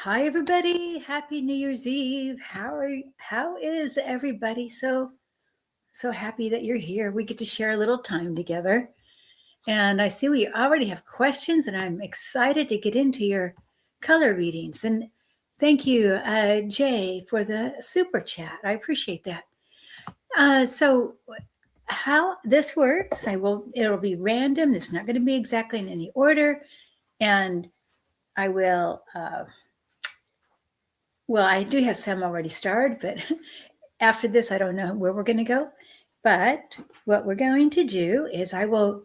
Hi, everybody. Happy New Year's Eve. How is everybody? So happy that you're here. We get to share a little time together. And I see we already have questions, and I'm excited to get into your color readings. And thank you, Jay, for the super chat. I appreciate that. So how this works, it'll be random. It's not going to be exactly in any order. And I will, well, I do have some already started, but after this, I don't know where we're going to go. But what we're going to do is I will,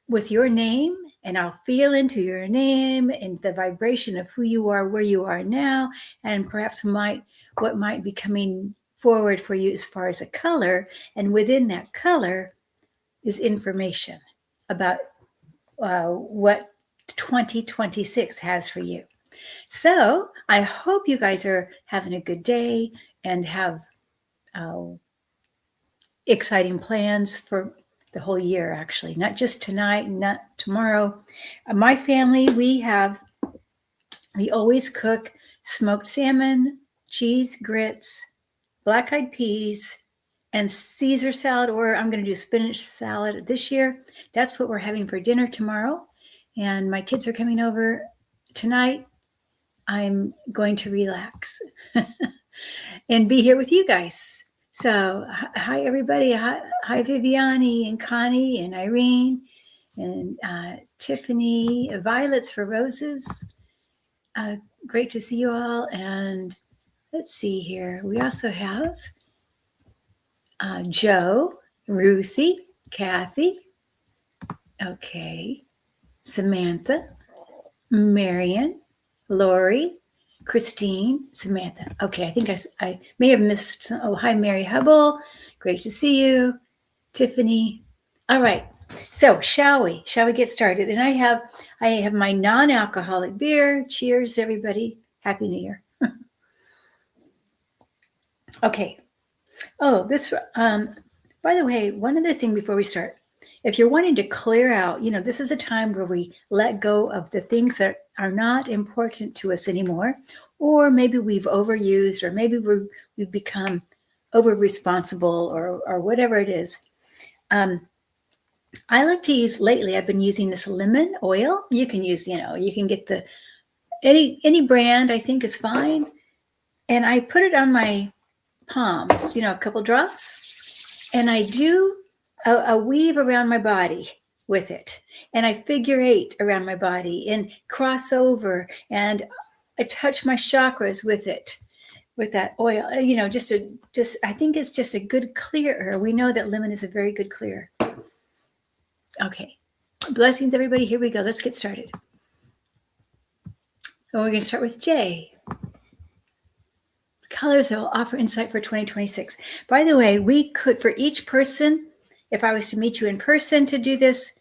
with your name, and I'll feel into your name and the vibration of who you are, where you are now, and perhaps what might be coming forward for you as far as a color. And within that color is information about what 2026 has for you. So I hope you guys are having a good day and have exciting plans for the whole year, actually, not just tonight and not tomorrow. My family, we always cook smoked salmon, cheese grits, black-eyed peas, and Caesar salad, or I'm going to do spinach salad this year. That's what we're having for dinner tomorrow. And my kids are coming over tonight. I'm going to relax and be here with you guys. So, hi, everybody. Hi, Viviani and Connie and Irene and Tiffany. Violets for roses. Great to see you all. And let's see here. We also have Joe, Ruthie, Kathy. Okay. Samantha, Marian, Lori, Christine, Samantha. Okay, I think I may have missed. Oh, hi, Mary Hubble. Great to see you. Tiffany. All right. So shall we get started? And I have my non-alcoholic beer. Cheers, everybody. Happy New Year. Okay. Oh, by the way, one other thing before we start. If you're wanting to clear out, this is a time where we let go of the things that are not important to us anymore, or maybe we've overused, or maybe we've become over responsible, or whatever it is. I like to use lately. I've been using this lemon oil. You can use, you can get any brand. I think is fine, and I put it on my palms. A couple drops, and I do a weave around my body with it, and I figure 8 around my body and cross over, and I touch my chakras with it, with that oil. I think it's just a good clearer. We know that lemon is a very good clearer. Okay, blessings, everybody. Here we go. Let's get started. And we're going to start with Jay. Colors that will offer insight for 2026. By the way, we could, for each person, if I was to meet you in person to do this,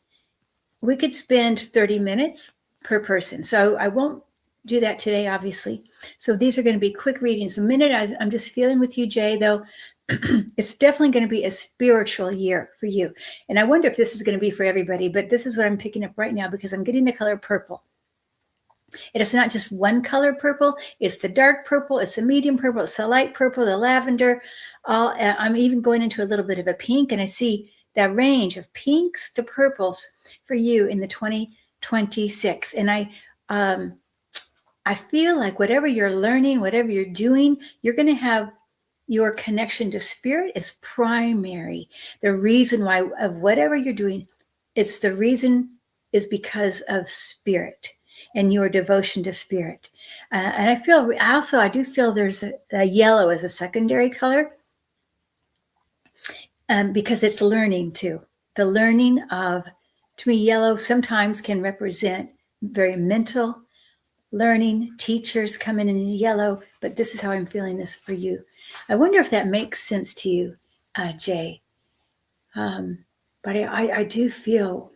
we could spend 30 minutes per person. So I won't do that today, obviously. So these are going to be quick readings. The minute I'm just feeling with you, Jay, though, it's definitely going to be a spiritual year for you. And I wonder if this is going to be for everybody, but this is what I'm picking up right now because I'm getting the color purple. And it's not just one color purple. It's the dark purple. It's the medium purple. It's the light purple, the lavender. I'm even going into a little bit of a pink, and I see that range of pinks to purples for you in the 2026. And I feel like whatever you're learning, whatever you're doing, you're going to have your connection to spirit is primary. The reason why of whatever you're doing, the reason is because of spirit and your devotion to spirit. And I do feel there's a yellow as a secondary color because it's learning too. The learning of, to me, yellow sometimes can represent very mental learning. Teachers come in yellow, but this is how I'm feeling this for you. I wonder if that makes sense to you, Jay. But I do feel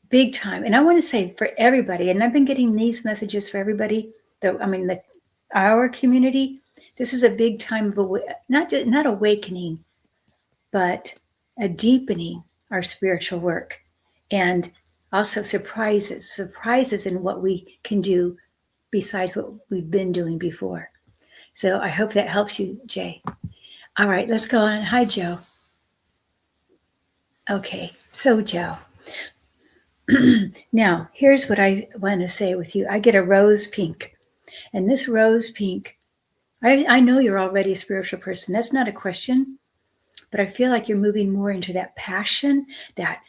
big time. And I want to say for everybody, and I've been getting these messages for everybody, our community, this is a big time of not awakening, but a deepening our spiritual work. And also surprises in what we can do besides what we've been doing before. So I hope that helps you, Jay. All right, let's go on. Hi, Joe. Okay, so Joe. Now, here's what I want to say with you. I get a rose pink. And this rose pink, I know you're already a spiritual person. That's not a question. But I feel like you're moving more into that passion, that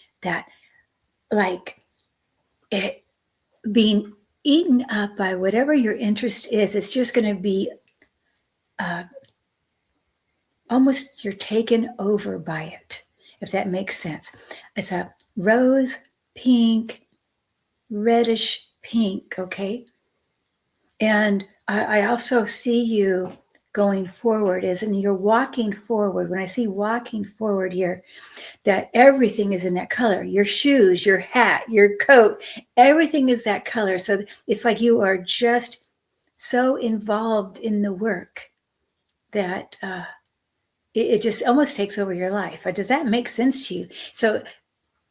like it being eaten up by whatever your interest is. It's just going to be almost you're taken over by it, if that makes sense. It's a rose pink, reddish pink, okay? And I also see you going forward and you're walking forward. When I see walking forward here, that everything is in that color. Your shoes, your hat, your coat, everything is that color. So it's like you are just so involved in the work that it just almost takes over your life. Does that make sense to you? So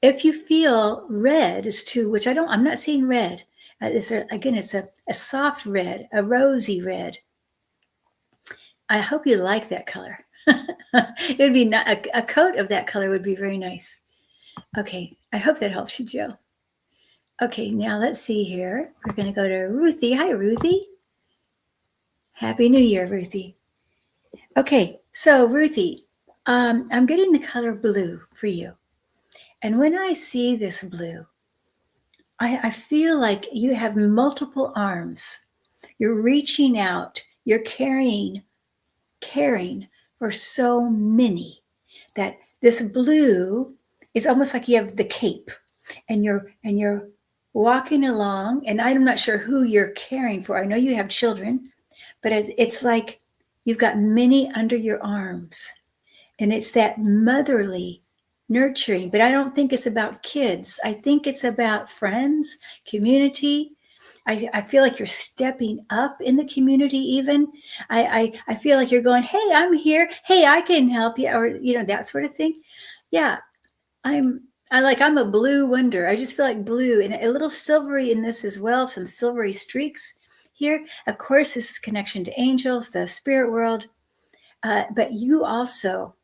if you feel red is too, which I'm not seeing red. It's a soft red, a rosy red. I hope you like that color. It would be a coat of that color would be very nice. Okay, I hope that helps you, Joe. Okay, now let's see here. We're going to go to Ruthie. Hi, Ruthie. Happy New Year, Ruthie. Okay, so Ruthie, I'm getting the color blue for you. And when I see this blue, I feel like you have multiple arms. You're reaching out. You're caring for so many. That this blue is almost like you have the cape, and you're walking along. And I'm not sure who you're caring for. I know you have children, but it's like you've got many under your arms, and it's that motherly nurturing. But I don't think it's about kids. I think it's about friends, community. I feel like you're stepping up in the community even. I feel like you're going, hey, I'm here. Hey, I can help you, or, that sort of thing. Yeah, I'm a blue wonder. I just feel like blue and a little silvery in this as well, some silvery streaks here. Of course, this is connection to angels, the spirit world, but you also,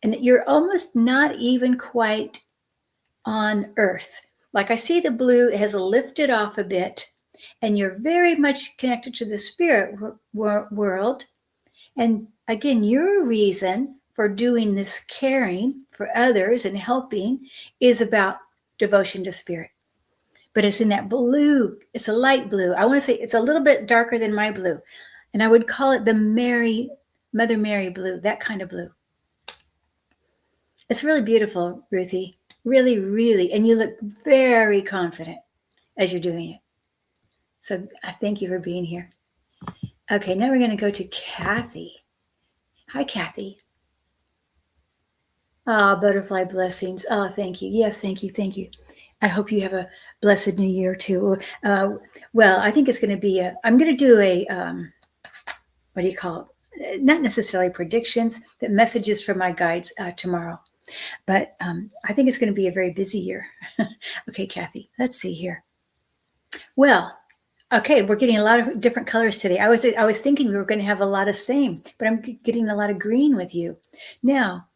and you're almost not even quite on earth. Like I see the blue, it has lifted off a bit, and you're very much connected to the spirit world. And again, your reason for doing this caring for others and helping is about devotion to spirit. But it's in that blue, it's a light blue. I want to say it's a little bit darker than my blue. And I would call it the Mother Mary blue, that kind of blue. It's really beautiful, Ruthie. Really, really. And you look very confident as you're doing it. So I thank you for being here. Okay, now we're going to go to Kathy. Hi, Kathy. Butterfly blessings. Oh, thank you. Yes, thank you. Thank you. I hope you have a blessed new year too. Well, I think it's going to be I'm going to do a, what do you call it? Not necessarily predictions, but messages from my guides tomorrow. But I think it's going to be a very busy year. Okay, Kathy, let's see here. Well, okay, we're getting a lot of different colors today. I was thinking we were going to have a lot of same, but I'm getting a lot of green with you. Now,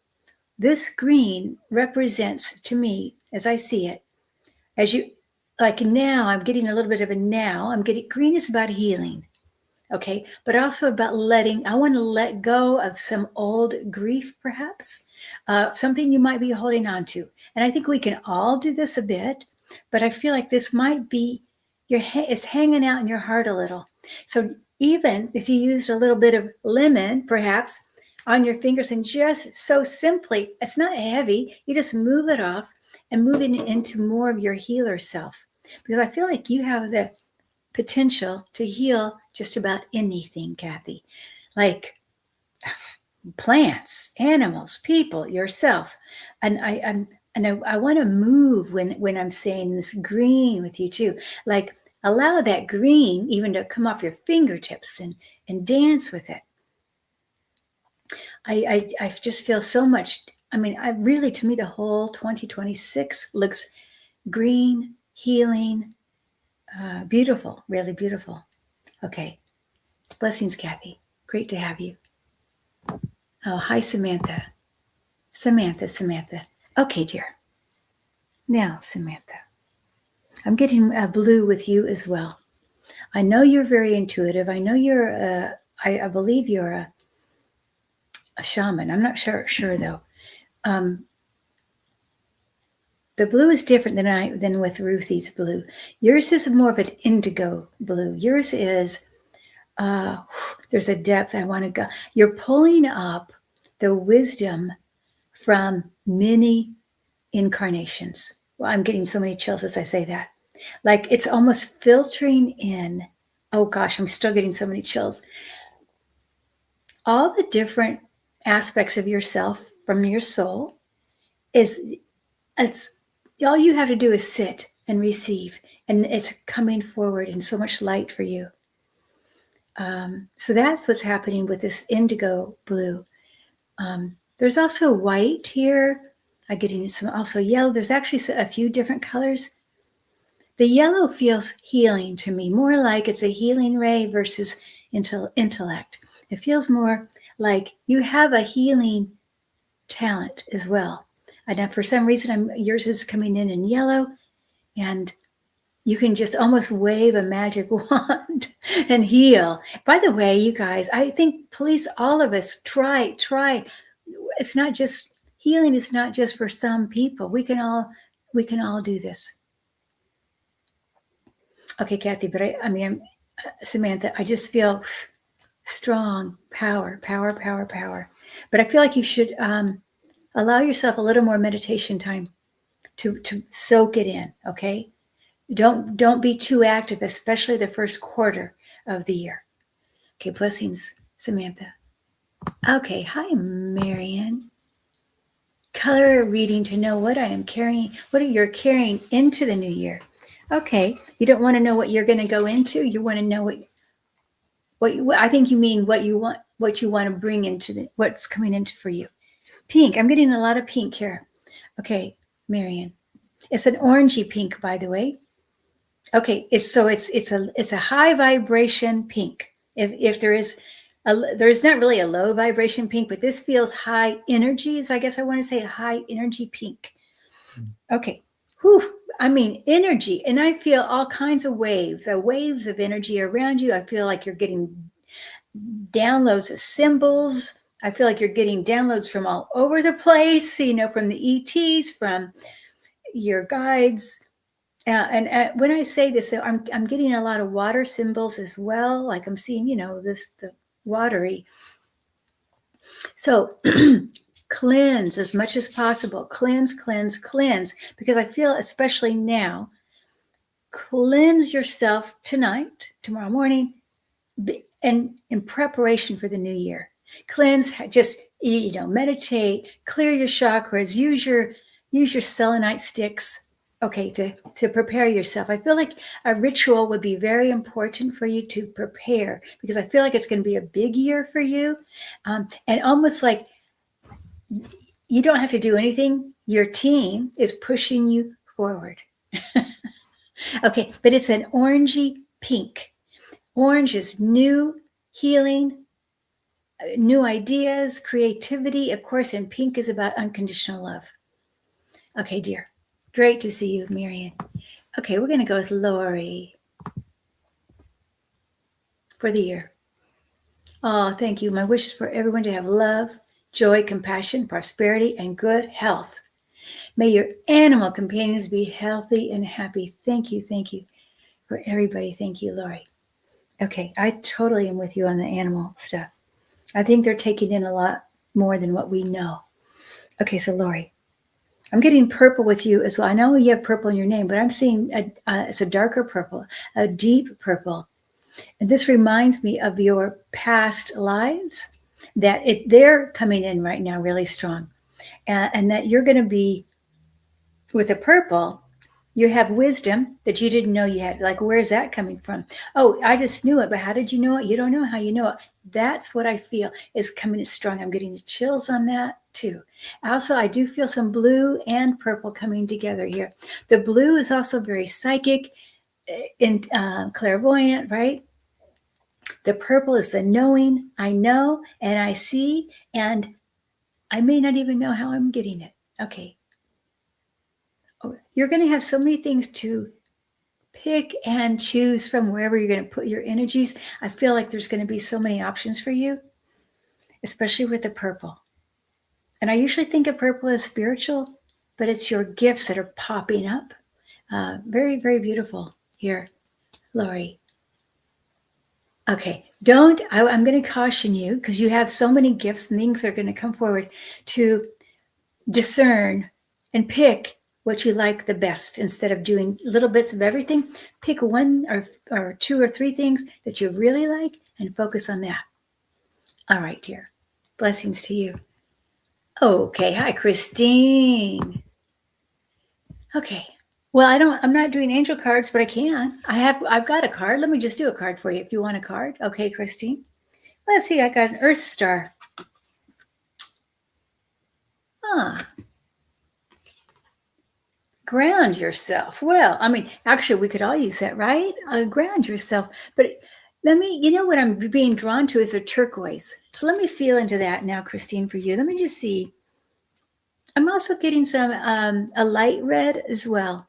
this green represents to me, as I see it, as you, like now, I'm getting a little bit of a now. Green is about healing, okay? But also about I want to let go of some old grief, perhaps, something you might be holding on to. And I think we can all do this a bit, but I feel like this might be, it's hanging out in your heart a little. So even if you used a little bit of lemon, perhaps, on your fingers, and just so simply, it's not heavy, you just move it off and move it into more of your healer self. Because I feel like you have the potential to heal just about anything, Kathy. Like plants, animals, people, yourself. And I want to move when I'm saying this green with you too. Like allow that green even to come off your fingertips and dance with it. I just feel so much. I mean, to me, the whole 2026 looks green, healing, beautiful, really beautiful. Okay. Blessings, Kathy. Great to have you. Oh, hi, Samantha. Samantha. Okay, dear. Now, Samantha, I'm getting blue with you as well. I know you're very intuitive. I know you're, I believe you're a shaman. I'm not sure though. The blue is different than with Ruthie's blue. Yours is more of an indigo blue. Yours is, there's a depth I want to go. You're pulling up the wisdom from many incarnations. Well, I'm getting so many chills as I say that. Like it's almost filtering in. Oh gosh, I'm still getting so many chills. All the different aspects of yourself from your soul it's all you have to do is sit and receive, and it's coming forward in so much light for you. So that's what's happening with this indigo blue. There's also white here. I'm getting some also yellow. There's actually a few different colors. The yellow feels healing to me, more like it's a healing ray versus intellect. It feels more like you have a healing talent as well. And for some reason, yours is coming in yellow, and you can just almost wave a magic wand and heal. By the way, you guys, I think please, all of us try. It's not just healing. It's not just for some people. We can all do this. Okay, Kathy, but I mean, Samantha, I just feel strong power. But I feel like you should allow yourself a little more meditation time to soak it in. Okay, don't be too active, especially the first quarter of the year. Okay, blessings, Samantha. Okay, hi, Marian. Color reading to know what I am carrying, what you're carrying into the new year. Okay, you don't want to know what you're going to go into. You want to know what I think you mean what you want to bring into what's coming into for you. Pink. I'm getting a lot of pink here. Okay, Marian. It's an orangey pink, by the way. Okay, it's a high vibration pink. If there's not really a low vibration pink, but this feels high energies. I guess I want to say high energy pink. Okay. Whew. I mean, energy. And I feel all kinds of waves of energy around you. I feel like you're getting downloads of symbols. I feel like you're getting downloads from all over the place, from the ETs, from your guides. And when I say this, I'm getting a lot of water symbols as well. Like I'm seeing, the watery. So cleanse as much as possible. Cleanse, because I feel especially now, cleanse yourself tonight, tomorrow morning, and in preparation for the new year. Cleanse, just, meditate, clear your chakras, use your selenite sticks, okay, to prepare yourself. I feel like a ritual would be very important for you to prepare, because I feel like it's going to be a big year for you. And almost like you don't have to do anything. Your team is pushing you forward. Okay, but it's an orangey pink. Orange is new, healing, new ideas, creativity, of course, and pink is about unconditional love. Okay, dear. Great to see you, Marian. Okay, we're going to go with Lori for the year. Oh, thank you. My wish is for everyone to have love, joy, compassion, prosperity, and good health. May your animal companions be healthy and happy. Thank you for everybody. Thank you, Lori. Okay, I totally am with you on the animal stuff. I think they're taking in a lot more than what we know. Okay, so Lori, I'm getting purple with you as well. I know you have purple in your name, but I'm seeing it's a darker purple, a deep purple. And this reminds me of your past lives, that they're coming in right now really strong. And that you're going to be, with the purple, you have wisdom that you didn't know you had. Like, where's that coming from? Oh, I just knew it, but how did you know it? You don't know how you know it. That's what I feel is coming strong. I'm getting the chills on that too. Also, I do feel some blue and purple coming together here. The blue is also very psychic and clairvoyant, right? The purple is the knowing. I know and I see, and I may not even know how I'm getting it. Okay. Oh, you're going to have so many things to pick and choose from wherever you're going to put your energies. I feel like there's going to be so many options for you, especially with the purple. And I usually think of purple as spiritual, but it's your gifts that are popping up. Very, very beautiful here, Lori. Okay, I'm going to caution you because you have so many gifts and things that are going to come forward to discern and pick what you like the best instead of doing little bits of everything. Pick one or two or three things that you really like and focus on that. All right, dear. Blessings to you. Okay, hi, Christine. Okay. Well, I'm not doing angel cards, but I can. I've got a card. Let me just do a card for you if you want a card. Okay, Christine. Let's see, I got an Earth Star. Ground yourself. Well, I mean, actually, we could all use that, right? Ground yourself. But what I'm being drawn to is a turquoise. So let me feel into that now, Christine, for you. Let me just see. I'm also getting some, a light red as well.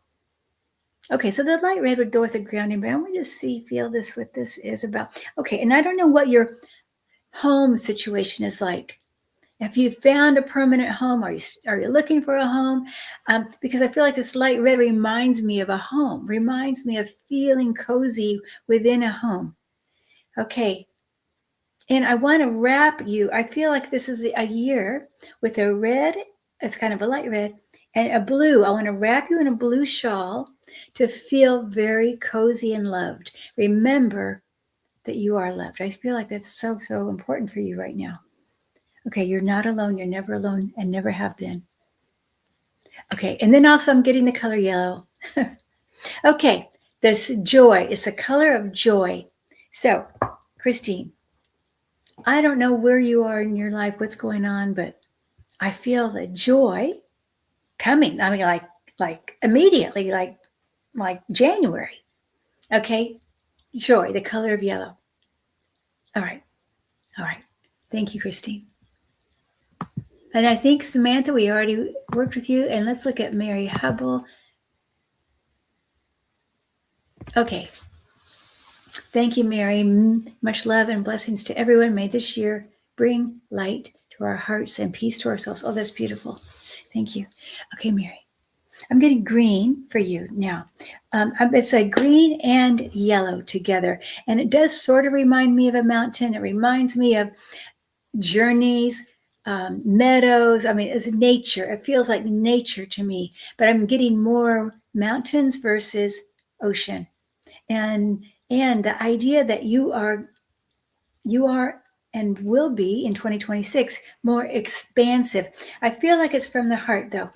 Okay, so the light red would go with the grounding, but I want to just feel this, what this is about. Okay, and I don't know what your home situation is like. If you found a permanent home, are you looking for a home? Because I feel like this light red reminds me of a home, reminds me of feeling cozy within a home. Okay, and I want to wrap you. I feel like this is a year with a red, it's kind of a light red, and a blue. I want to wrap you in a blue shawl to feel very cozy and loved. Remember that you are loved. I feel like that's so, so important for you right now. Okay, you're not alone. You're never alone and never have been. Okay, and then also I'm getting the color yellow. Okay, this joy. It's a color of joy. So, Christine, I don't know where you are in your life, what's going on, but I feel the joy coming. I mean, like immediately, like January. Okay, joy, the color of yellow. All right. Thank you, Christine. And I think, Samantha, we already worked with you. And let's look at Mary Hubble. Okay. Thank you, Mary. Much love and blessings to everyone. May this year bring light to our hearts and peace to our souls. Oh, that's beautiful. Thank you. Okay, Mary. I'm getting green for you now. It's a green and yellow together. And it does sort of remind me of a mountain. It reminds me of journeys, meadows. I mean, it's nature. It feels like nature to me, but I'm getting more mountains versus ocean. And the idea that you are and will be in 2026 more expansive. I feel like it's from the heart though.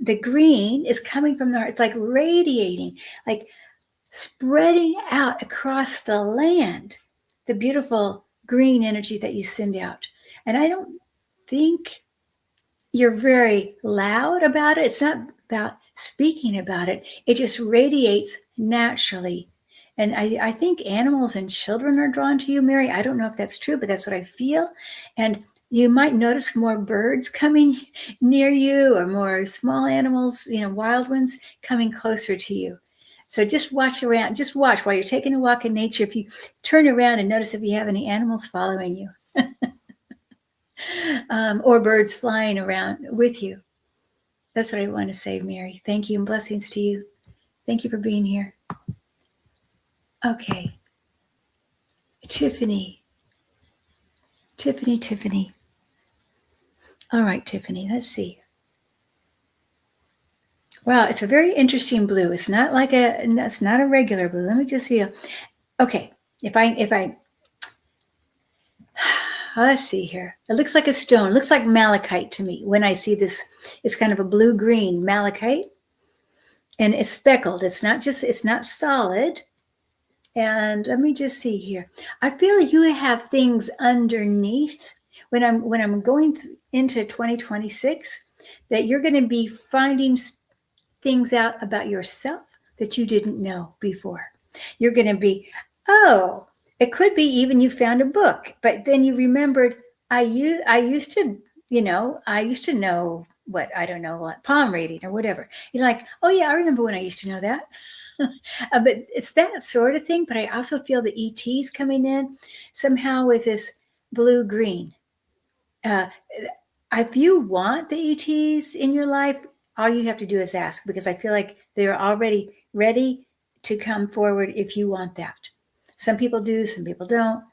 The green is coming from the heart. It's like radiating, like spreading out across the land, the beautiful green energy that you send out. And I don't think you're very loud about it. It's not about speaking about it. It just radiates naturally. And I think animals and children are drawn to you, Mary. I don't know if that's true, but that's what I feel. And you might notice more birds coming near you or more small animals, wild ones coming closer to you. So just watch around. Just watch while you're taking a walk in nature. If you turn around and notice if you have any animals following you or birds flying around with you. That's what I want to say, Mary. Thank you and blessings to you. Thank you for being here. Okay. Tiffany. All right, Tiffany, let's see. Wow, it's a very interesting blue. It's not a regular blue. Let me just feel. Okay, if I let's see here. It looks like a stone. It looks like malachite to me when I see this. It's kind of a blue-green malachite. And it's speckled. It's not solid. And let me just see here. I feel like you have things underneath when I'm going into 2026 that you're going to be finding things out about yourself that you didn't know before. You're going to be, oh, It could be even you found a book, but then you remembered, I used to, I used to know what, I don't know what, palm reading or whatever. You're like, oh yeah, I remember when I used to know that. But it's that sort of thing. But I also feel the ETs coming in somehow with this blue green. If you want the ETs in your life, all you have to do is ask, because I feel like they're already ready to come forward if you want that. Some people do, some people don't.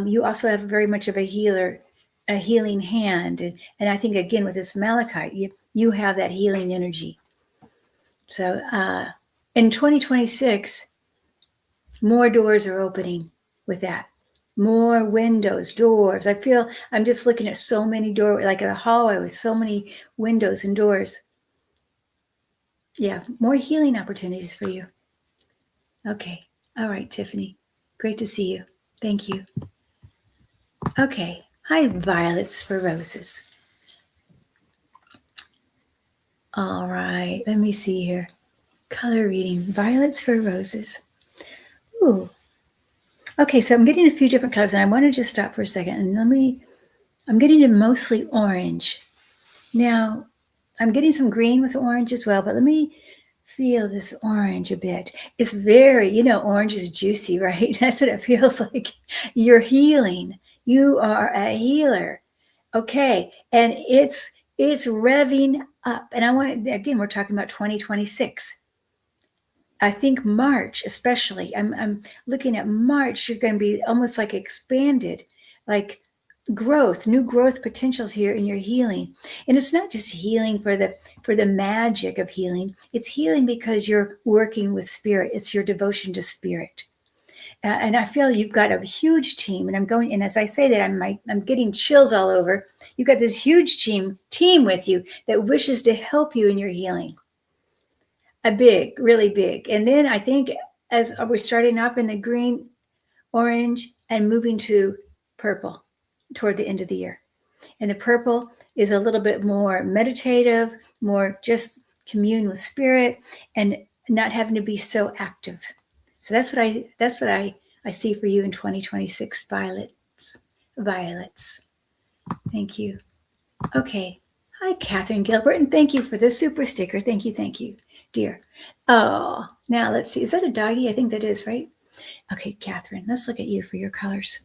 You also have very much of a healing hand. And I think, again, with this malachite, you have that healing energy. So in 2026, more doors are opening with that. More windows, doors. I feel I'm just looking at so many doors, like a hallway with so many windows and doors. Yeah, more healing opportunities for you. Okay. All right, Tiffany. Great to see you. Thank you. Okay. Hi, violets for roses. All right. Let me see here. Color reading. Violets for roses. Ooh. Okay, so I'm getting a few different colors, and I want to just stop for a second and I'm getting to mostly orange. Now, I'm getting some green with orange as well, but let me feel this orange a bit. It's very, orange is juicy, right? That's what it feels like. You're healing. You are a healer. Okay, and it's revving up. And I want to, again, we're talking about 2026. I think March, especially, I'm looking at March, you're going to be almost like expanded, like growth, new growth potentials here in your healing. And it's not just healing for the magic of healing. It's healing because you're working with spirit. It's your devotion to spirit. And I feel you've got a huge team. And as I say that, I'm getting chills all over. You've got this huge team with you that wishes to help you in your healing. A big, really big. And then I think as we're starting off in the green, orange, and moving to purple toward the end of the year. And the purple is a little bit more meditative, more just commune with spirit, and not having to be so active. So that's what I see for you in 2026, violets. Thank you. Okay. Hi, Catherine Gilbert, and thank you for the super sticker. Thank you, dear. Oh, now let's see. Is that a doggy? I think that is, right? Okay, Catherine, let's look at you for your colors.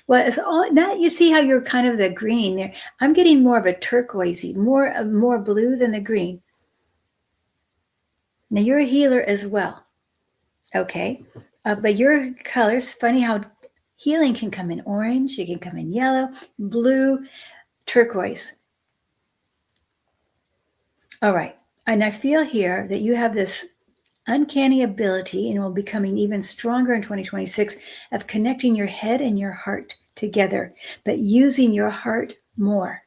Well, it's all now you see how you're kind of the green there. I'm getting more of a turquoisey, more blue than the green. Now you're a healer as well. Okay. But your colors, funny how healing can come in orange, it can come in yellow, blue, turquoise. All right. And I feel here that you have this uncanny ability, and will be becoming even stronger in 2026, of connecting your head and your heart together, but using your heart more,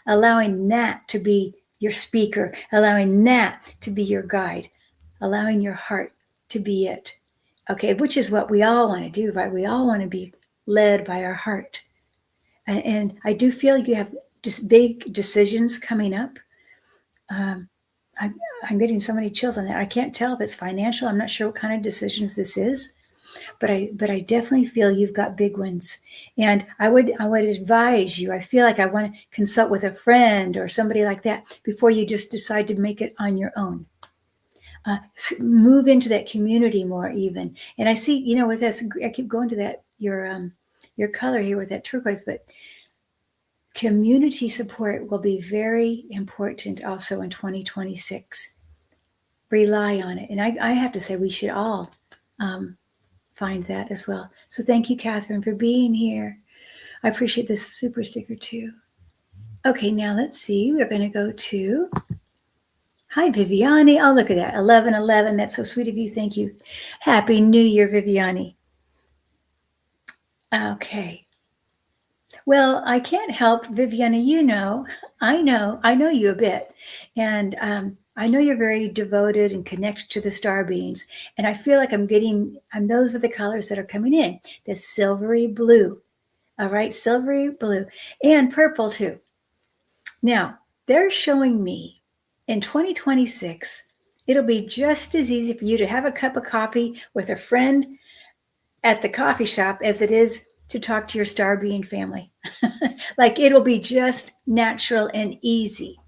allowing that to be your speaker, allowing that to be your guide, allowing your heart to be it. Okay, which is what we all want to do, right? We all want to be led by our heart. And I do feel you have just big decisions coming up. I'm getting so many chills on that. I can't tell if it's financial. I'm not sure what kind of decisions this is, but I definitely feel you've got big ones. And I would advise you. I feel like I want to consult with a friend or somebody like that before you just decide to make it on your own. Move into that community more even. And I see, with this, I keep going to that your color here with that turquoise, but community support will be very important also in 2026. Rely on it. And I have to say, we should all find that as well. So thank you, Catherine, for being here. I appreciate this super sticker too. Okay, now let's see. We're going to go to, hi, Viviani. Oh, look at that. 1111. That's so sweet of you. Thank you. Happy New Year, Viviani. Okay. Well, I can't help, Viviani. I know you a bit. And I know you're very devoted and connected to the star beings. And I feel like those are the colors that are coming in. The silvery blue. All right, silvery blue. And purple too. Now, they're showing me in 2026, it'll be just as easy for you to have a cup of coffee with a friend at the coffee shop as it is to talk to your star being family. Like it'll be just natural and easy.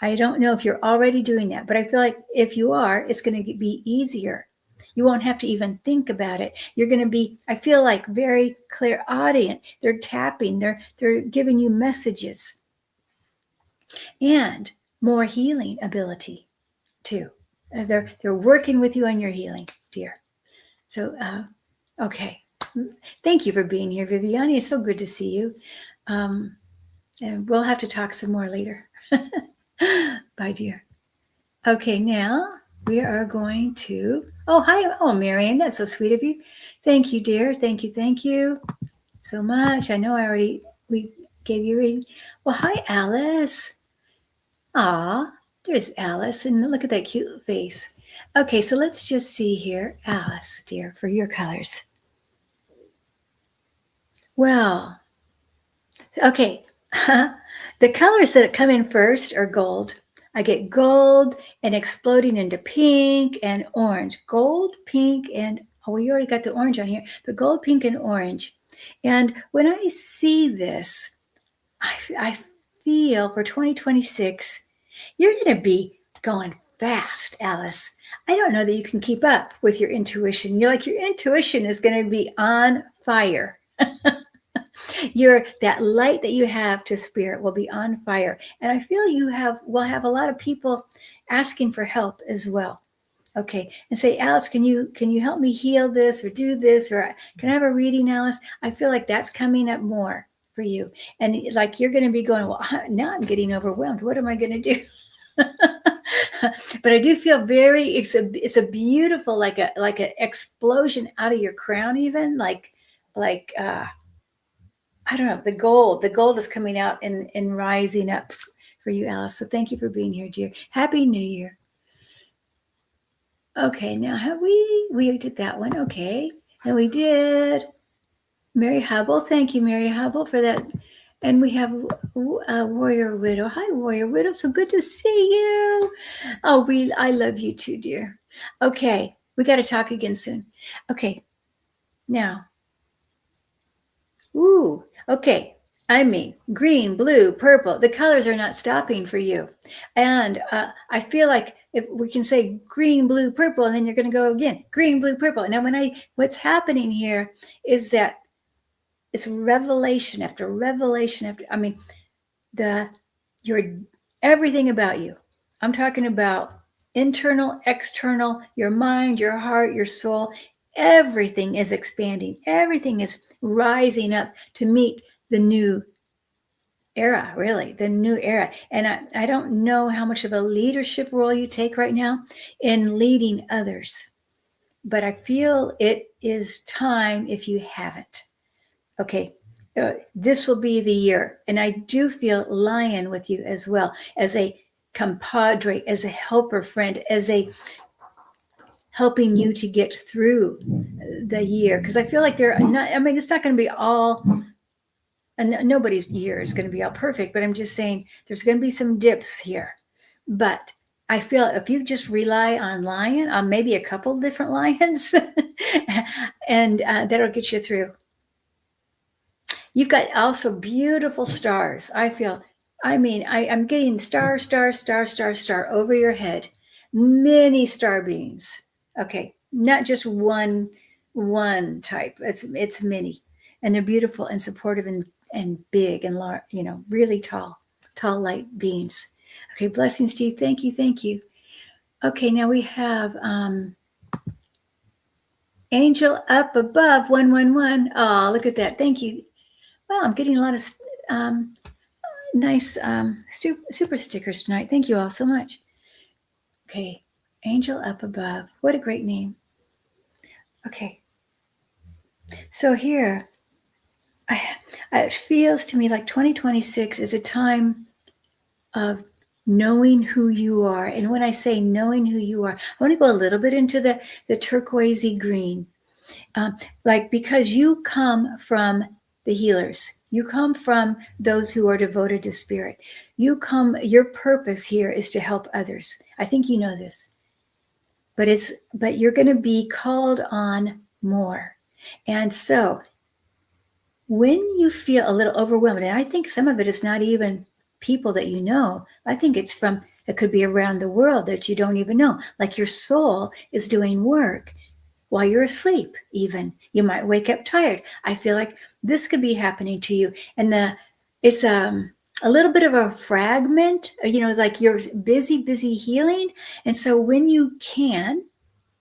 I don't know if you're already doing that, but I feel like if you are, it's going to be easier. You won't have to even think about it. You're going to be, I feel like, very clairaudient. They're tapping, they're giving you messages, and more healing ability too. They're working with you on your healing, dear. So, okay. Thank you for being here, Viviani. It's so good to see you. And we'll have to talk some more later. Bye, dear. Okay, now we are going to, oh, hi. Oh, Marian, that's so sweet of you. Thank you, dear. Thank you so much. I know we gave you a reading. Well, hi, Alice. Aw, there's Alice, and look at that cute face. Okay, so let's just see here. Alice, dear, for your colors. Well, okay. The colors that come in first are gold. I get gold and exploding into pink and orange. Gold, pink, and oh, we already got the orange on here, but gold, pink, and orange. And when I see this, I feel for 2026, you're going to be going fast, Alice. I don't know that you can keep up with your intuition. You're like, your intuition is going to be on fire. That light that you have to spirit will be on fire. And I feel will have a lot of people asking for help as well. Okay. And say, Alice, can you help me heal this or do this? Or can I have a reading, Alice? I feel like that's coming up more for you. And like, you're going to be going, well, now I'm getting overwhelmed. What am I going to do? But I do feel it's a beautiful, like an explosion out of your crown, even like, I don't know, the gold is coming out and rising up for you, Alice. So thank you for being here, dear. Happy New Year. Okay, now have we did that one. Okay. And we did Mary Hubble. Thank you, Mary Hubble, for that. And we have Warrior Widow. Hi, Warrior Widow. So good to see you. Oh, I love you too, dear. Okay, we got to talk again soon. Okay, now. Ooh, okay. I mean, green, blue, purple. The colors are not stopping for you. And I feel like if we can say green, blue, purple, and then you're going to go again, green, blue, purple. Now, what's happening here is that it's revelation after revelation after, I mean, your everything about you. I'm talking about internal, external, your mind, your heart, your soul. Everything is expanding. Everything is rising up to meet the new era, really, the new era. And I don't know how much of a leadership role you take right now in leading others, but I feel it is time if you haven't. Okay, this will be the year. And I do feel Lion with you as well, as a compadre, as a helper friend, as a helping you to get through the year. Because I feel like it's not going to be all, and nobody's year is going to be all perfect, but I'm just saying there's going to be some dips here. But I feel if you just rely on Lion, on maybe a couple different lions, and that'll get you through. You've got also beautiful stars. I'm getting star over your head. Many star beings. Okay, not just one type. It's many, and they're beautiful and supportive and big and large. Really tall light beings. Okay, blessings to you. Thank you. Okay, now we have Angel up above 111. Oh, look at that. Thank you. Well, I'm getting a lot of nice super stickers tonight. Thank you all so much. Okay, Angel up above. What a great name. Okay. So here, it feels to me like 2026 is a time of knowing who you are. And when I say knowing who you are, I want to go a little bit into the turquoisey green. Because you come from the healers. You come from those who are devoted to spirit. Your purpose here is to help others. I think you know this. But you're going to be called on more. And so when you feel a little overwhelmed, and I think some of it is not even people that you know, I think it could be around the world that you don't even know. Like your soul is doing work while you're asleep, even. You might wake up tired. I feel like this could be happening to you. And it's a little bit of a fragment, it's like you're busy healing. And so when you can,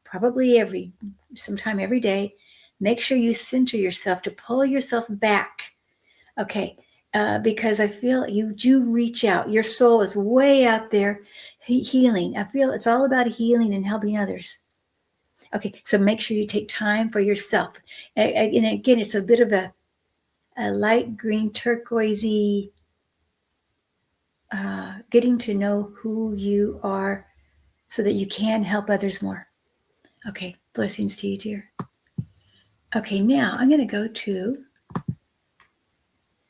probably sometime every day, make sure you center yourself to pull yourself back. Okay. Because I feel you do reach out. Your soul is way out there healing. I feel it's all about healing and helping others. Okay. So make sure you take time for yourself. And again, it's a bit of a light green turquoisey, getting to know who you are so that you can help others more. Okay. Blessings to you, dear. Okay, now I'm going to go to,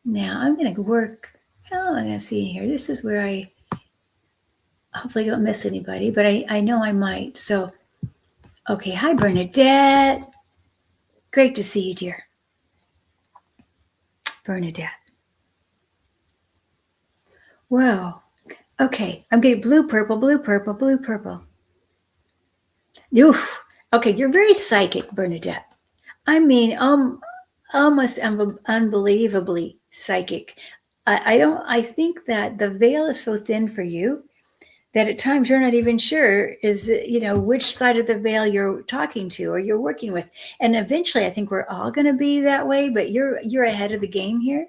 I'm going to work, I'm going to see here. This is where I hopefully don't miss anybody, but I know I might. So, okay, hi, Bernadette. Great to see you, dear. Bernadette. Whoa. Okay, I'm getting blue, purple, blue, purple, blue, purple. Oof. Okay, you're very psychic, Bernadette. I mean, almost unbelievably psychic. I think that the veil is so thin for you that at times you're not even sure which side of the veil you're talking to or you're working with. And eventually I think we're all going to be that way, but you're ahead of the game here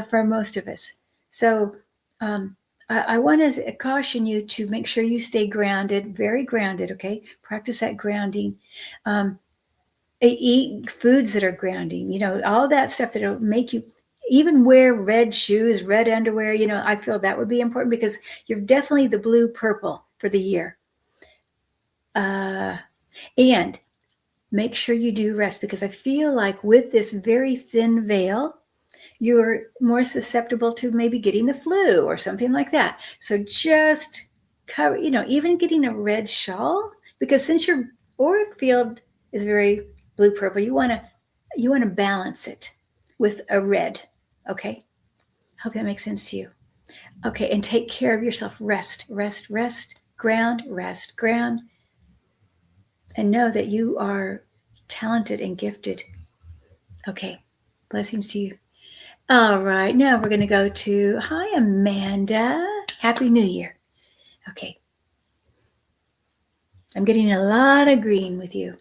for most of us. So I want to caution you to make sure you stay grounded, very grounded. Okay. Practice that grounding. Eat foods that are grounding, all that stuff that'll make you even wear red shoes, red underwear. I feel that would be important because you're definitely the blue purple for the year. And make sure you do rest, because I feel like with this very thin veil, you're more susceptible to maybe getting the flu or something like that. So just cover, even getting a red shawl, because since your auric field is very blue purple, you want to balance it with a red. Okay. Hope that makes sense to you. Okay. And take care of yourself. Rest, ground, and know that you are talented and gifted. Okay. Blessings to you. All right. Now we're going to go to, hi, Amanda. Happy New Year. Okay. I'm getting a lot of green with you.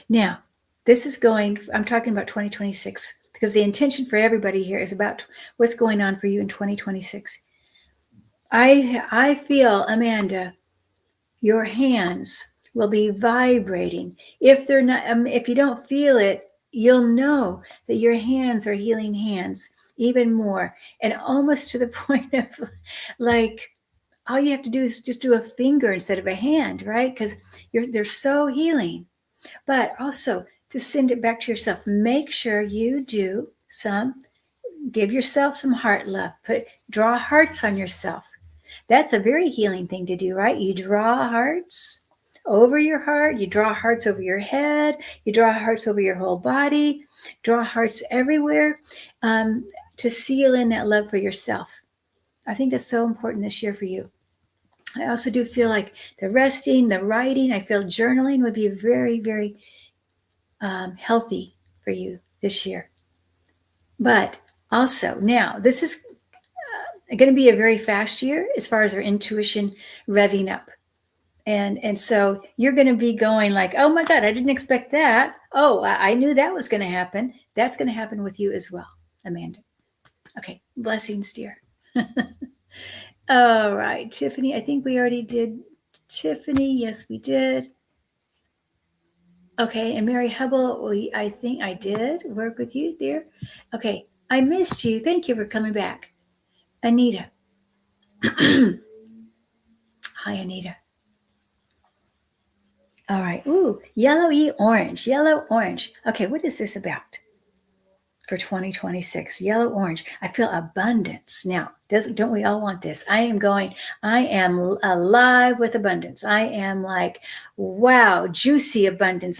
Now, I'm talking about 2026, because the intention for everybody here is about what's going on for you in 2026. I feel, Amanda, your hands will be vibrating. If they're not, if you don't feel it, you'll know that your hands are healing hands even more, and almost to the point of like, all you have to do is just do a finger instead of a hand, right? Because they're so healing. But also to send it back to yourself, make sure you give yourself some heart love. Draw hearts on yourself. That's a very healing thing to do, right? You draw hearts over your heart. You draw hearts over your head. You draw hearts over your whole body. Draw hearts everywhere to seal in that love for yourself. I think that's so important this year for you. I also do feel like the resting, the writing, I feel journaling would be very, very healthy for you this year. But also, now, this is going to be a very fast year as far as our intuition revving up. And so you're going to be going like, oh my God, I didn't expect that. Oh, I knew that was going to happen. That's going to happen with you as well, Amanda. Okay. Blessings, dear. All right. Tiffany, I think we already did Tiffany. Yes, we did. Okay. And Mary Hubble, I think I did work with you, dear. Okay. I missed you. Thank you for coming back. Anita. Hi, Anita. All right. Ooh, yellowy orange, yellow orange. Okay, what is this about for 2026? Yellow orange. I feel abundance. Now, don't we all want this? I am alive with abundance. I am like, wow, juicy abundance.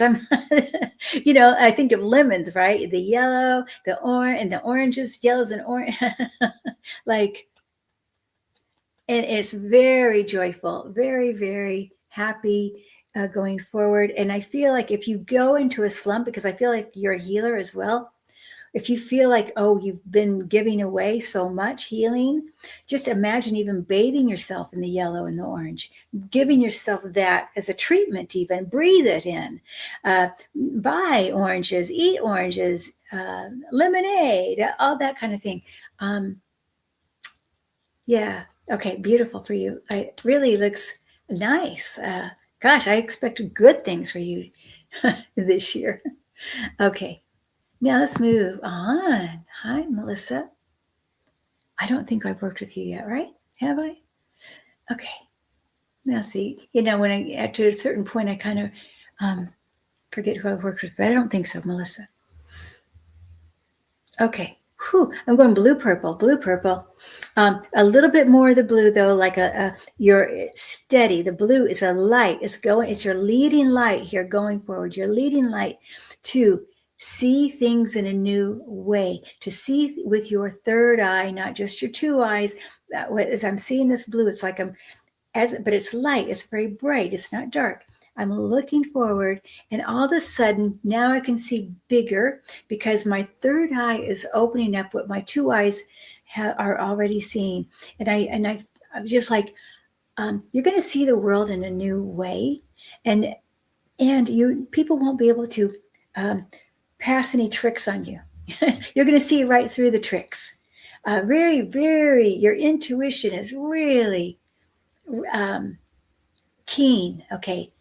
I think of lemons, right? The yellow, the orange, and the oranges, yellows and orange. Like, and it's very joyful, very, very happy going forward. And I feel like if you go into a slump, because I feel like you're a healer as well, if you feel like, oh, you've been giving away so much healing, just imagine even bathing yourself in the yellow and the orange, giving yourself that as a treatment, even breathe it in. Buy oranges, eat oranges, lemonade, all that kind of thing. Yeah. Okay. Beautiful for you. It really looks nice. Gosh, I expect good things for you this year. Okay. Now let's move on. Hi, Melissa. I don't think I've worked with you yet, right? Have I? Okay. Now see, when I get to a certain point, I kind of forget who I've worked with, but I don't think so, Melissa. Okay. Whew, I'm going blue, purple, blue, purple. A little bit more of the blue though, like you're steady. The blue is a light. It's your leading light here going forward. Your leading light to see things in a new way, to see with your third eye, not just your two eyes. As I'm seeing this blue, it's like but it's light. It's very bright. It's not dark. I'm looking forward, and all of a sudden now I can see bigger because my third eye is opening up what my two eyes are already seeing. And I'm just like, you're going to see the world in a new way, and people won't be able to pass any tricks on you. You're going to see right through the tricks. Very, very, your intuition is really keen. Okay.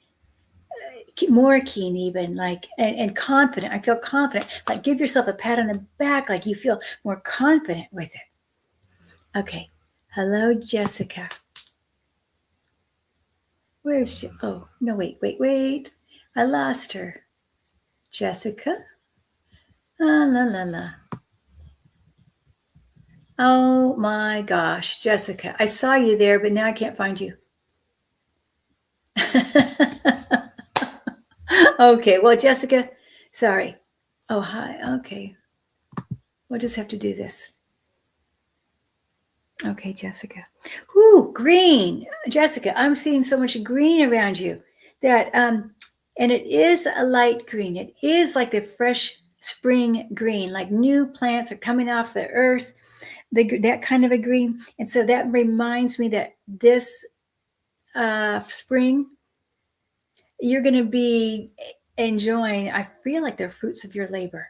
More keen even, like, and confident. I feel confident. Like, give yourself a pat on the back, like you feel more confident with it. Okay. Hello, Jessica. Where's she? Oh, no, wait. I lost her. Jessica? Ah, la, la, la. Oh my gosh, Jessica. I saw you there, but now I can't find you. Okay, well, Jessica, sorry. Oh, hi. Okay. We'll just have to do this. Okay, Jessica. Whoo, green. Jessica, I'm seeing so much green around you that, and it is a light green. It is like the fresh spring green, like new plants are coming off the earth, that kind of a green. And so that reminds me that this spring, you're going to be enjoying, I feel like the fruits of your labor.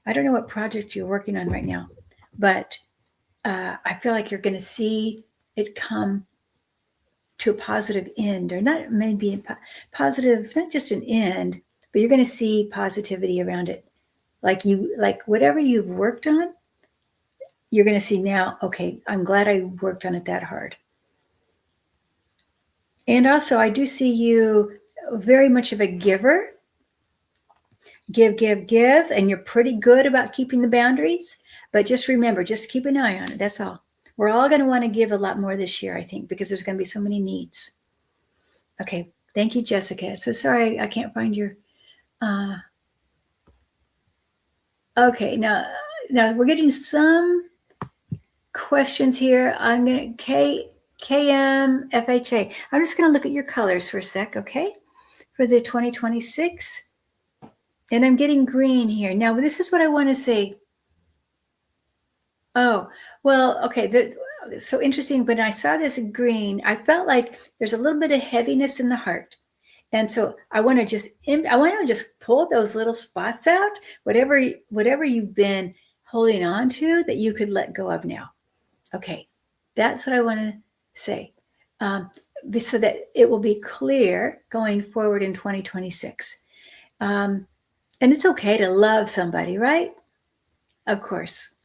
I don't know what project you're working on right now, but I feel like you're going to see it come to a positive end, or not maybe a positive, not just an end, but you're going to see positivity around it. Like whatever you've worked on, you're going to see now, okay, I'm glad I worked on it that hard. And also, I do see you very much of a giver. Give, and you're pretty good about keeping the boundaries. But just remember, just keep an eye on it. That's all. We're all going to want to give a lot more this year, I think, because there's going to be so many needs. Okay. Thank you, Jessica. So sorry I can't find your. Okay. Now we're getting some questions here. I'm going to KMFHA. I'm just going to look at your colors for a sec, okay? For the 2026. And I'm getting green here. Now, this is what I want to say. Oh, well, okay. So interesting. When I saw this green, I felt like there's a little bit of heaviness in the heart. And so I want to just pull those little spots out, whatever you've been holding on to that you could let go of now. Okay. That's what I want to say. So that it will be clear going forward in 2026. And it's okay to love somebody, right? Of course.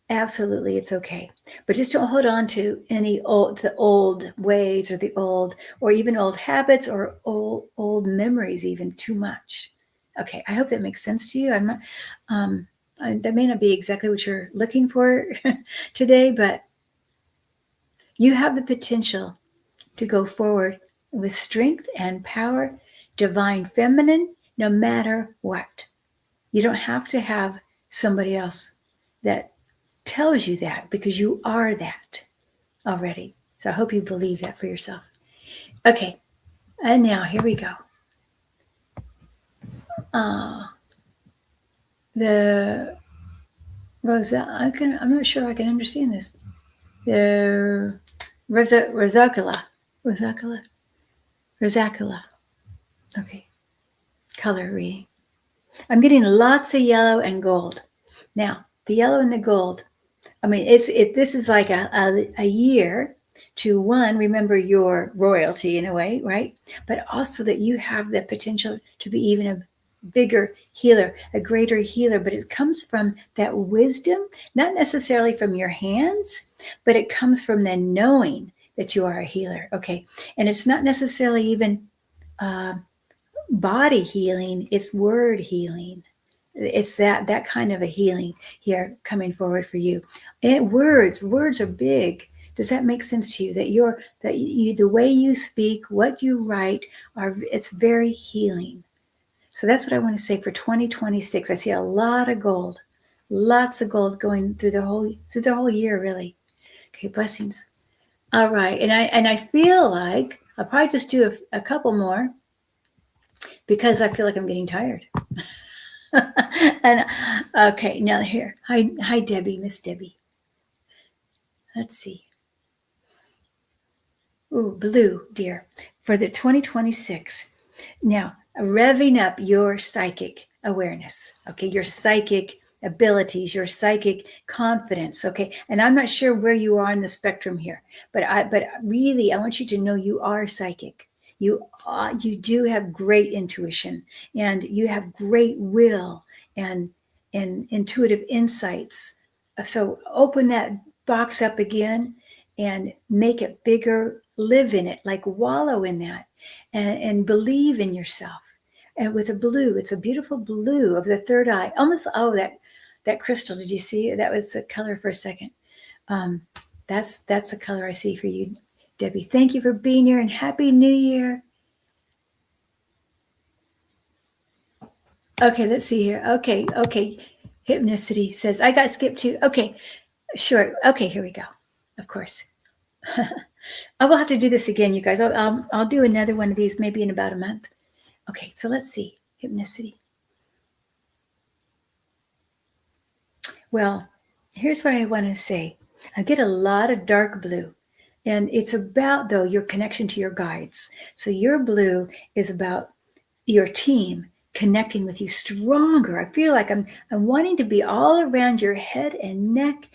Absolutely, it's okay. But just don't hold on to the old ways or even old habits or old memories even too much. Okay, I hope that makes sense to you. I'm not, that may not be exactly what you're looking for today, but you have the potential to go forward with strength and power, divine feminine, no matter what. You don't have to have somebody else that tells you that, because you are that already. So I hope you believe that for yourself. Okay, and now here we go. The Rosa, I'm not sure I can understand this. The Rosacula. Okay, color reading. I'm getting lots of yellow and gold. Now, the yellow and the gold, I mean, this is like a year to, one, remember your royalty in a way, right? But also that you have the potential to be even a bigger healer, a greater healer. But it comes from that wisdom, not necessarily from your hands, but it comes from the knowing that you are a healer. Okay. And it's not necessarily even body healing, it's word healing. It's that kind of a healing here coming forward for you. And words are big. Does that make sense to you? The way you speak, what you write, it's very healing. So that's what I want to say for 2026. I see a lot of gold, lots of gold going through the whole year, really. Okay, blessings. All right, and I feel like I'll probably just do a couple more, because I feel like I'm getting tired. And okay, now here. Hi, Debbie, Miss Debbie. Let's see. Ooh, blue, dear, for the 2026. Now, revving up your psychic awareness, okay, your psychic abilities, your psychic confidence, okay. And I'm not sure where you are in the spectrum here, but really, I want you to know you are psychic. You do have great intuition, and you have great will and intuitive insights. So open that box up again and make it bigger. Live in it, like wallow in that, and believe in yourself. And with a blue, it's a beautiful blue of the third eye. Almost, that crystal. Did you see it? That was the color for a second. That's the color I see for you, Debbie. Thank you for being here, and Happy New Year. Okay, let's see here. Okay. Hypnicity says, I got skipped too. Okay, sure. Okay, here we go. Of course. I will have to do this again, you guys. I'll do another one of these maybe in about a month. Okay, so let's see. Hypnicity. Well, here's what I want to say. I get a lot of dark blue, and it's about, though, your connection to your guides. So your blue is about your team connecting with you stronger. I feel like I'm wanting to be all around your head and neck,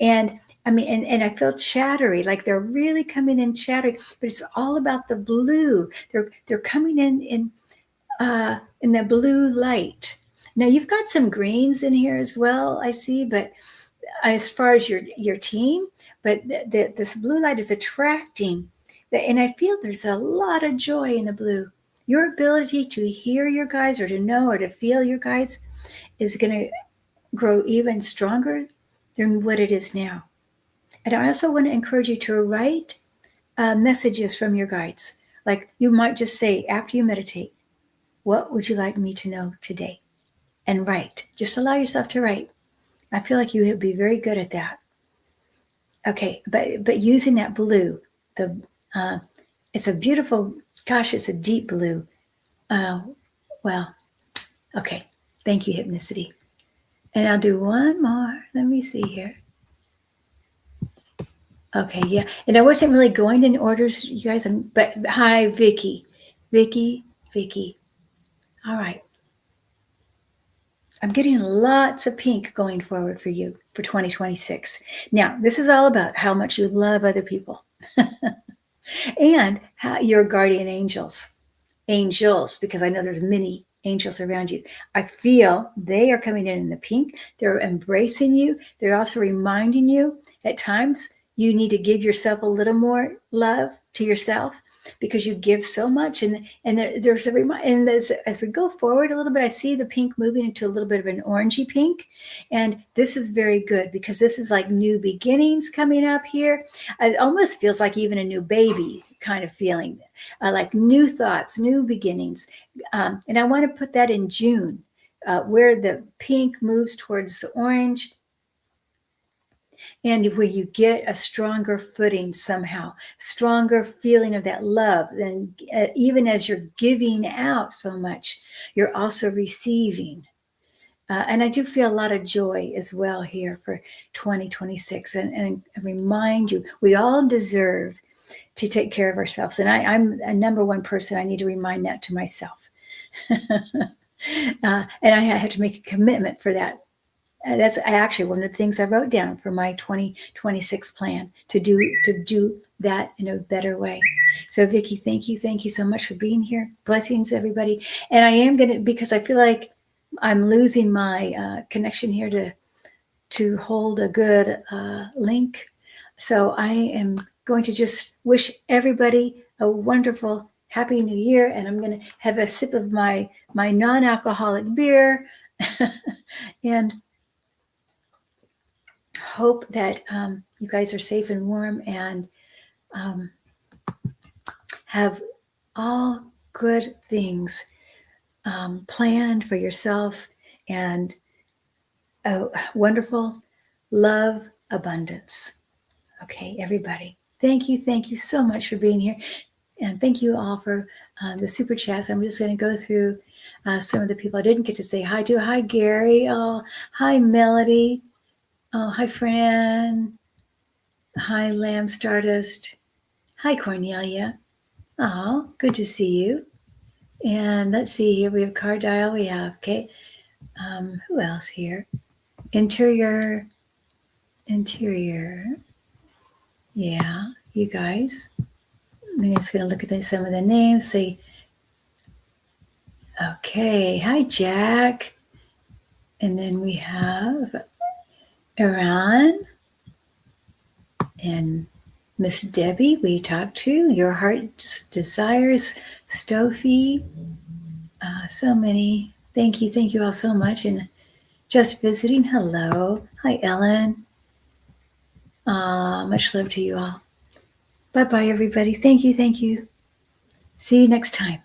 and I mean, and I feel chattery, like they're really coming in chattery, but it's all about the blue. They're coming in the blue light. Now you've got some greens in here as well, I see, but as far as your team, but this blue light is attracting, and I feel there's a lot of joy in the blue. Your ability to hear your guides, or to know, or to feel your guides, is going to grow even stronger than what it is now. And I also want to encourage you to write messages from your guides. Like you might just say, after you meditate, what would you like me to know today? And write. Just allow yourself to write. I feel like you would be very good at that. Okay, but using that blue, it's a beautiful, gosh, it's a deep blue. Well, okay. Thank you, Hypnicity. And I'll do one more. Let me see here. Okay, yeah. And I wasn't really going in orders, you guys. But hi, Vicky. Vicky. All right. I'm getting lots of pink going forward for you for 2026. Now, this is all about how much you love other people and how your guardian angels, because I know there's many angels around you. I feel they are coming in the pink. They're embracing you. They're also reminding you at times you need to give yourself a little more love to yourself. because you give so much. And there's a and as we go forward a little bit, I see the pink moving into a little bit of an orangey pink. And this is very good because this is like new beginnings coming up here. It almost feels like even a new baby kind of feeling, like new thoughts, new beginnings. And I want to put that in June, where the pink moves towards the orange, and where you get a stronger footing somehow, stronger feeling of that love. Then even as you're giving out so much, you're also receiving. And I do feel a lot of joy as well here for 2026. And I remind you, we all deserve to take care of ourselves. And I'm a number one person. I need to remind that to myself. And I have to make a commitment for that. That's actually one of the things I wrote down for my 2026 plan, to do that in a better way. So Vicki, thank you so much for being here. Blessings, everybody. And I am gonna, because I feel like I'm losing my connection here to hold a good link. So I am going to just wish everybody a wonderful, happy new year. And I'm going to have a sip of my non-alcoholic beer and hope that you guys are safe and warm, and have all good things planned for yourself, and a wonderful love abundance. Okay, everybody. Thank you so much for being here. And thank you all for the super chats. I'm just going to go through some of the people I didn't get to say hi to. Hi, Gary. Oh, hi, Melody. Oh, hi, Fran. Hi, Lamb Stardust. Hi, Cornelia. Oh, good to see you. And let's see here. We have Cardile. We have, okay. Who else here? Interior. Yeah, you guys. I'm just going to look at some of the names. See. Okay. Hi, Jack. And then we have Iran and Miss Debbie. We talked to Your Heart's Desires, Stofie. So many. Thank you all so much. And just visiting. Hello. Hi, Ellen. Much love to you all. Bye-bye, everybody. Thank you. See you next time.